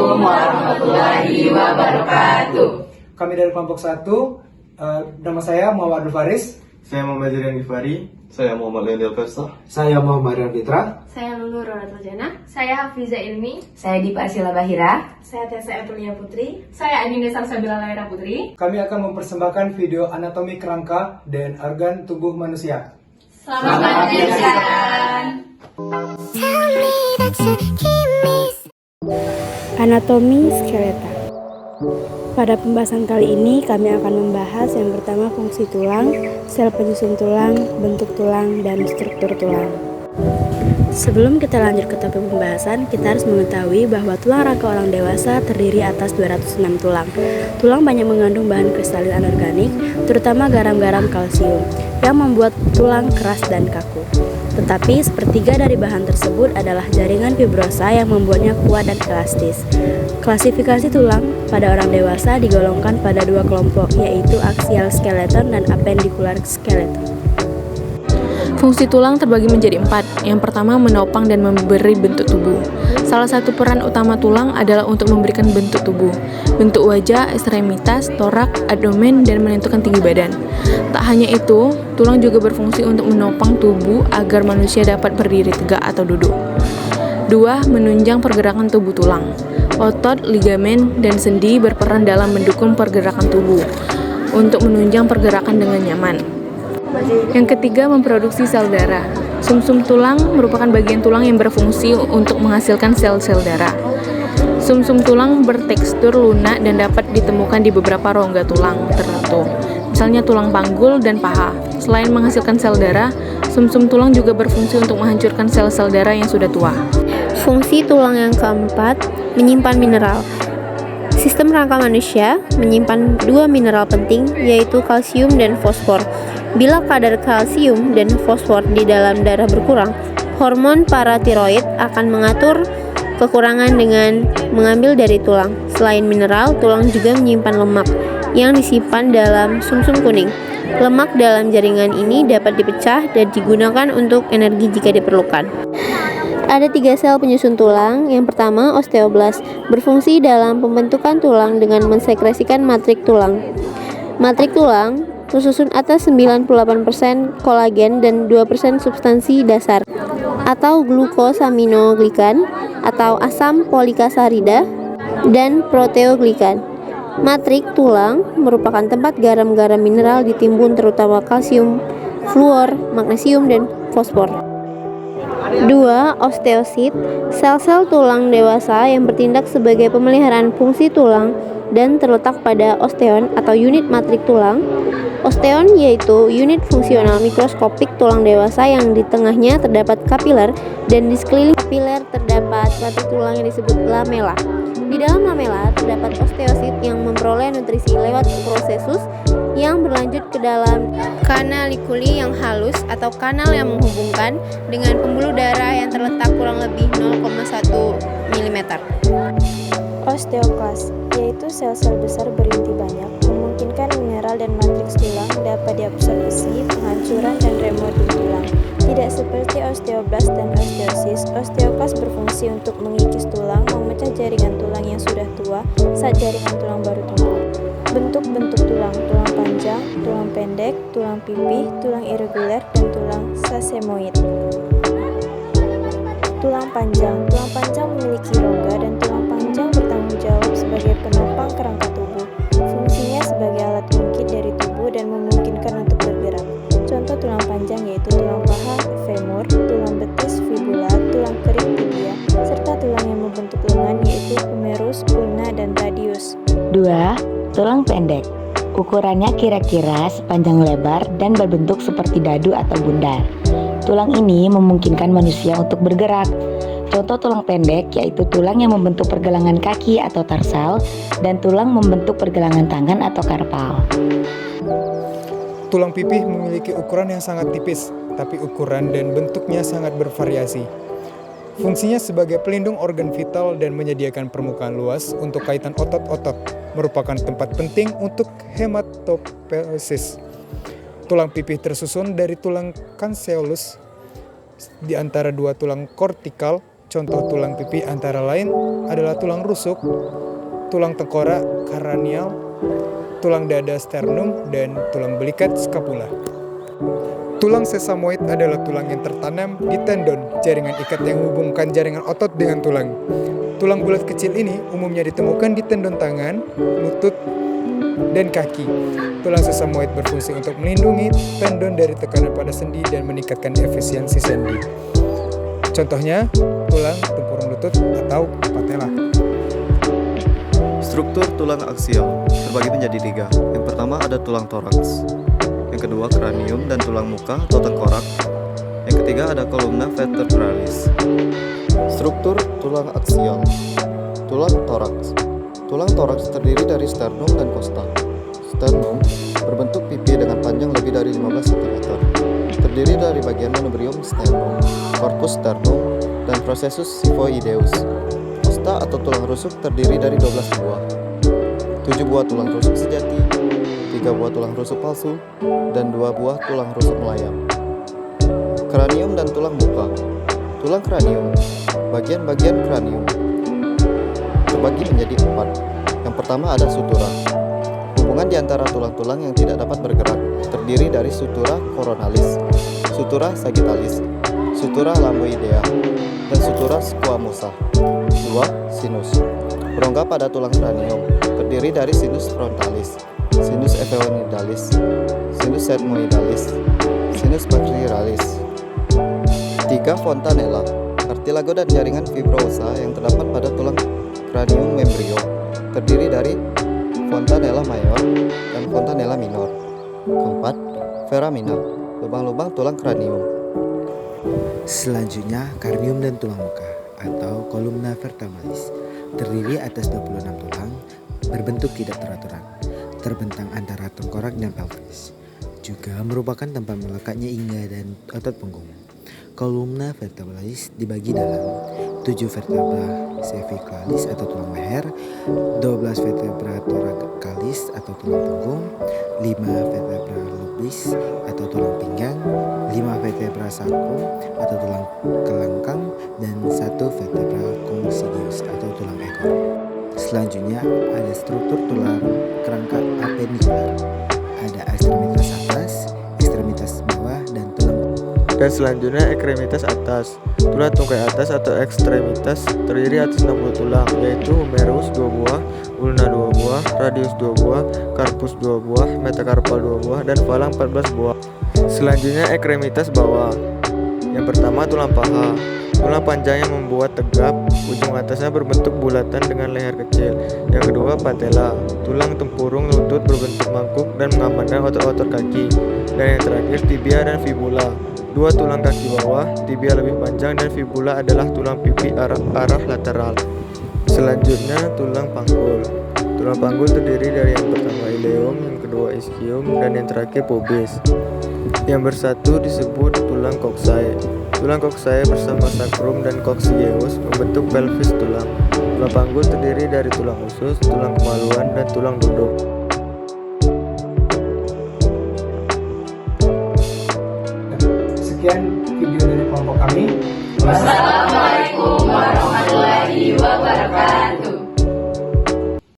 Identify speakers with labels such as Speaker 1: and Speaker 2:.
Speaker 1: Assalamualaikum warahmatullahi wabarakatuh.
Speaker 2: Kami dari kelompok 1, nama saya Muhammad Abdul Faris.
Speaker 3: Saya Muhammad Jarian Gifari. Saya Muhammad Leonel Versa.
Speaker 4: Saya Muhammad Rian Fitra.
Speaker 5: Saya Lulu Roratul Jana. Saya Hafiza Ilmi.
Speaker 6: Saya Dipa Arsila Bahira.
Speaker 5: Saya Tessa Etulia Putri. Saya Adinda Salsabila Laira Putri.
Speaker 2: Kami akan mempersembahkan video anatomi kerangka dan organ tubuh manusia.
Speaker 5: Selamat menyaksikan.
Speaker 7: Anatomi skeletal. Pada pembahasan kali ini kami akan membahas yang pertama fungsi tulang, sel penyusun tulang, bentuk tulang, dan struktur tulang. Sebelum kita lanjut ke topik pembahasan, kita harus mengetahui bahwa tulang rangka orang dewasa terdiri atas 206 tulang. Tulang banyak mengandung bahan kristalin anorganik, terutama garam-garam kalsium, yang membuat tulang keras dan kaku. Tetapi sepertiga dari bahan tersebut adalah jaringan fibrosa yang membuatnya kuat dan elastis. Klasifikasi tulang pada orang dewasa digolongkan pada dua kelompok, yaitu axial skeleton dan appendicular skeleton.
Speaker 8: Fungsi tulang terbagi menjadi 4. Yang pertama, menopang dan memberi bentuk tubuh. Salah satu peran utama tulang adalah untuk memberikan bentuk tubuh, bentuk wajah, ekstremitas, torak, abdomen, dan menentukan tinggi badan. Tak hanya itu, tulang juga berfungsi untuk menopang tubuh agar manusia dapat berdiri tegak atau duduk. 2. Menunjang pergerakan tubuh tulang. Otot, ligamen, dan sendi berperan dalam mendukung pergerakan tubuh untuk menunjang pergerakan dengan nyaman. Yang ketiga, memproduksi sel darah. Sumsum tulang merupakan bagian tulang yang berfungsi untuk menghasilkan sel-sel darah. Sumsum tulang bertekstur lunak dan dapat ditemukan di beberapa rongga tulang tertentu, misalnya tulang panggul dan paha. Selain menghasilkan sel darah, sumsum tulang juga berfungsi untuk menghancurkan sel-sel darah yang sudah tua.
Speaker 7: Fungsi tulang yang keempat, menyimpan mineral. Sistem rangka manusia menyimpan dua mineral penting, yaitu kalsium dan fosfor. Bila kadar kalsium dan fosfor di dalam darah berkurang, hormon paratiroid akan mengatur kekurangan dengan mengambil dari tulang. Selain mineral, tulang juga menyimpan lemak yang disimpan dalam sumsum kuning. Lemak dalam jaringan ini dapat dipecah dan digunakan untuk energi jika diperlukan. Ada 3 sel penyusun tulang. Yang pertama, osteoblast, berfungsi dalam pembentukan tulang dengan mensekresikan matrik tulang. Matrik tulang tersusun atas 98% kolagen dan 2% substansi dasar atau glukosaminoglikan atau asam polikasarida dan proteoglikan. Matrik tulang merupakan tempat garam-garam mineral ditimbun, terutama kalsium, fluor, magnesium, dan fosfor. 2. Osteosit, sel-sel tulang dewasa yang bertindak sebagai pemeliharaan fungsi tulang dan terletak pada osteon atau unit matrik tulang. Osteon yaitu unit fungsional mikroskopik tulang dewasa yang di tengahnya terdapat kapiler dan di sekeliling kapiler terdapat matrik tulang yang disebut lamela. Di dalam lamela terdapat osteosit yang memperoleh nutrisi lewat prosesus yang berlanjut ke dalam kanalikuli yang halus atau kanal yang menghubungkan dengan pembuluh darah yang terletak kurang lebih 0,1 mm.
Speaker 9: Osteoklas, yaitu sel-sel besar berinti banyak, memungkinkan mineral dan matriks tulang dapat diabsorpsi, penghancuran, dan remodeling tulang. Tidak seperti osteoblast dan osteosis, osteoklas berfungsi untuk mengikis tulang, memecah jaringan tulang yang sudah tua saat jaringan tulang baru tumbuh. Bentuk-bentuk tulang: tulang panjang, tulang pendek, tulang pipih, tulang irregular, dan tulang sesamoid. Tulang panjang memiliki rongga dan tulang panjang bertanggung jawab sebagai penopang kerangka tubuh. Fungsinya sebagai alat ungkit dari tubuh dan memungkinkan untuk bergerak. Contoh tulang panjang yaitu tulang paha, femur, tulang betis, fibula, tulang kering, tibia, serta tulang yang membentuk lengan yaitu humerus, ulna, dan radius.
Speaker 6: 2. Tulang pendek. Ukurannya kira-kira sepanjang lebar dan berbentuk seperti dadu atau bundar. Tulang ini memungkinkan manusia untuk bergerak. Contoh tulang pendek yaitu tulang yang membentuk pergelangan kaki atau tarsal dan tulang membentuk pergelangan tangan atau karpal.
Speaker 2: Tulang pipih memiliki ukuran yang sangat tipis, tapi ukuran dan bentuknya sangat bervariasi. Fungsinya sebagai pelindung organ vital dan menyediakan permukaan luas untuk kaitan otot-otot, merupakan tempat penting untuk hematopoiesis. Tulang pipih tersusun dari tulang cancellus di antara dua tulang kortikal Contoh tulang pipi antara lain adalah tulang rusuk, tulang tengkorak kranial, tulang dada sternum, dan tulang belikat scapula. Tulang sesamoid adalah tulang yang tertanam di tendon, jaringan ikat yang menghubungkan jaringan otot dengan tulang. Tulang bulat kecil ini umumnya ditemukan di tendon tangan, lutut, dan kaki. Tulang sesamoid berfungsi untuk melindungi tendon dari tekanan pada sendi dan meningkatkan efisiensi sendi. Contohnya, tulang tempurung lutut atau patella.
Speaker 3: Struktur tulang aksial terbagi menjadi 3. Yang pertama ada tulang toraks, yang kedua kranium dan tulang muka atau tengkorak, yang ketiga ada kolumna vertebralis. Struktur tulang aksial. Tulang toraks. Tulang toraks terdiri dari sternum dan kosta. Sternum berbentuk pipi dengan panjang lebih dari 15 cm. Terdiri dari bagian manubrium sternum, corpus sternum, dan processus xiphoideus. Kosta atau tulang rusuk terdiri dari 12 buah. 7 buah tulang rusuk sejati, 3 buah tulang rusuk palsu, dan 2 buah tulang rusuk melayang. Kranium dan tulang muka. Tulang kranium. Bagian-bagian kranium terbagi menjadi 4. Yang pertama ada sutura. Hubungan di antara tulang-tulang yang tidak dapat bergerak terdiri dari sutura coronalis, sutura sagittalis, sutura lamboidea, dan sutura squamosa. 2. Sinus. Berongga pada tulang kranium terdiri dari sinus frontalis, sinus epheoidalis, sinus sigmoidalis, sinus pectoralis. 3. Fontanella. Kartilago dan jaringan fibrosa yang terdapat pada tulang kranium membrio terdiri dari fontanella mayor dan fontanella minor. 4. Foramina. Lubang-lubang tulang kranium.
Speaker 10: Selanjutnya, karnium dan tulang muka atau kolumna vertebralis terdiri atas 26 tulang berbentuk tidak teraturan, terbentang antara tengkorak dan pelvis. Juga merupakan tempat melekatnya ingga dan otot punggung. Kolumna vertebralis dibagi dalam 7 vertebra cervicalis atau tulang leher, 12 vertebra thoracalis atau tulang punggung, 5 vertebra lobis atau tulang pinggang, 5 vertebra sacrum atau tulang kelangkang, dan 1 vertebra coccygeus atau tulang ekor. Selanjutnya ada struktur tulang kerangka appendicular. Ada ekstremitas atas, ekstremitas bawah, dan tulang.
Speaker 11: Dan selanjutnya ekstremitas atas. Tulang tungkai atas atau ekstremitas terdiri atas 60 tulang, yaitu humerus 2 buah, ulna 2 buah, radius 2 buah, carpus 2 buah, metacarpal 2 buah, dan falang 14 buah. Selanjutnya ekstremitas bawah. Yang pertama tulang paha. Tulang panjang yang membuat tegap, ujung atasnya berbentuk bulatan dengan leher kecil. Yang kedua patella. Tulang tempurung lutut berbentuk mangkuk dan mengamankan otot-otot kaki. Dan yang terakhir tibia dan fibula. 2 tulang kaki bawah, tibia lebih panjang, dan fibula adalah tulang pipi arah lateral. Selanjutnya tulang panggul. Tulang panggul terdiri dari yang pertama ileum, yang kedua ischium, dan yang terakhir pubis. Yang bersatu disebut tulang coxae. Tulang coxae bersama sacrum dan coccygeus membentuk pelvis tulang. Tulang panggul terdiri dari tulang usus, tulang kemaluan, dan tulang duduk.
Speaker 4: Sekian video dari kelompok kami.
Speaker 1: Wassalamualaikum warahmatullahi wabarakatuh.